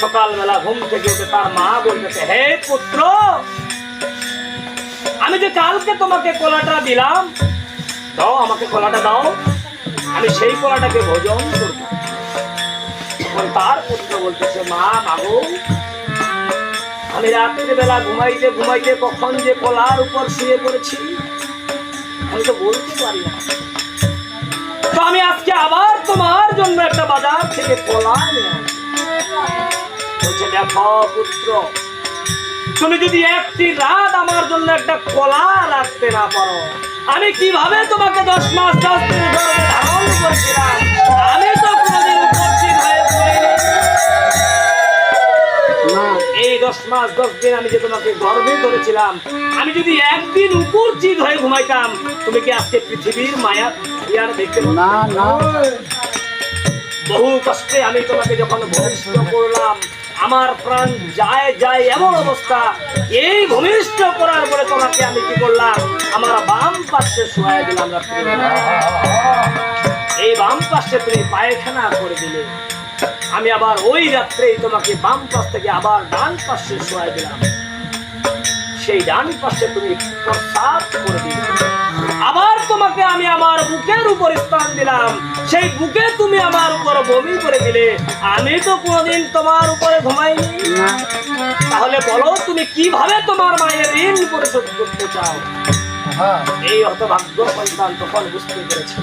সকালবেলা ঘুম থেকে উঠে তার মা বলতেছে, হে পুত্র, আমি যে কালকে তোমাকে কলাটা দিলাম, দাও আমাকে কলাটা দাও, আমি সেই কলাটাকে ভোজন করব। তার পুত্র বলতেছে, মা মাগো, আমি রাতের বেলা ঘুমাইতে ঘুমাইতে কখন যে কলার উপর শুয়ে পড়েছি আমি তো বলতে পারি না। তো আমি আজকে আবার তোমার জন্য একটা বাজার থেকে কলা নিয়ে আসি। বলছে, দেখো পুত্র, তুমি যদি একটি রাত আমার জন্য একটা কলা রাখতে না পারো, আমি কিভাবে তোমাকে 10 মাস 10 দিন ধরে ধারণ করেছিলাম, আমি তো কোনোদিন উপস্থিত হয়ে পড়িনি। এই 10 মাস 10 দিন আমি যে তোমাকে গর্ভে ধরেছিলাম, আমি যদি একদিন উপস্থিত হয়ে ঘুমাইতাম, তুমি কি আজকে পৃথিবীর মায়া ইয়ার দেখতে না? না, বহু কষ্টে আমি তোমাকে যখন ভূমিষ্ঠ করলাম, আমার প্রাণ যায় যায় এমন অবস্থা, এই ভূমিষ্ঠ করার পরে তোমাকে আমি কি করলাম, আমার বাম পাশে শোয়াই দিলাম রাত্রিবেলা। এই বাম পাশে তুমি পায়খানা করে দিলে, আমি আবার ওই রাত্রেই তোমাকে বাম পাশ থেকে আবার ডান পাশে শোয়াই দিলাম। সেই ডান পাশে তুমি প্রস্রাব করে দিলে, আবার তোমাকে আমি আমার বুকের উপর স্থান দিলাম, সেই বুকে তুমি আমার উপর বমি করে দিলে, আমি তো কোনোদিন তোমার উপরে ঘুমাইনি। তাহলে বলো, তুমি কিভাবে তোমার মায়ের ঋণ পরিশোধ করতে চাও? এই হতভাগ্য সন্তান তখন বুঝতে পেরেছে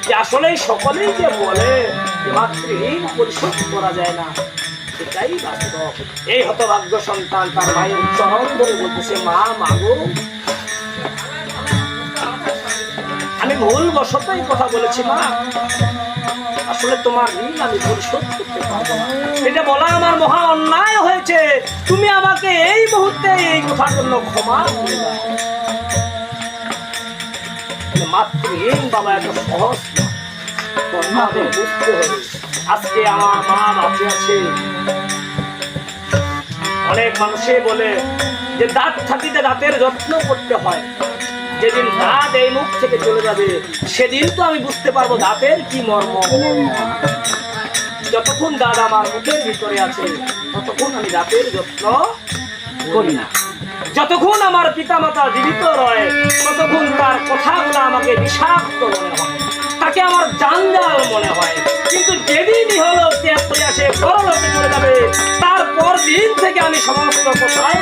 যে আসলে সকলেই যে বলে যে মাতৃঋণ পরিশোধ করা যায় না, এটাই বাস্তব। এই হতভাগ্য সন্তান তার মায়ের চরণ ধরে বলতেছে, মা মাগো, আমি ভুল বশতই কথা বলেছি মা, আসলে তোমার ঋণ আমি পরিশোধ করতে পারবো না, এটা বলা আমার মহা অন্যায় হয়েছে, তুমি আমাকে এই মুহূর্তে এই কথার জন্য ক্ষমা করে দাও। মাতৃঋণ বাবা এত সহজ না, বুঝতে হবে। আজকে আমার মা বাঁচে আছে, অনেক মানুষে বলে যে দাঁত থাকিতে দাঁতের যত্ন করতে হয়, যেদিন দাঁত এই মুখ থেকে চলে যাবে সেদিন তো আমি বুঝতে পারবো দাঁতের কি মর্ম। যতক্ষণ দাঁত আমার মুখের ভিতরে আছে ততক্ষণ আমি দাঁতের যত্ন করি না। যতক্ষণ আমার পিতামাতা জীবিত রয় ততক্ষণ তার কথাগুলো আমাকে বিষাক্ত মনে হয়, তাকে আমার জাঞ্জাল মনে হয়। কিন্তু যেদিনই হলো সে পরলোকে চলে যাবে, তারপর দিন থেকে আমি সমস্ত কথায়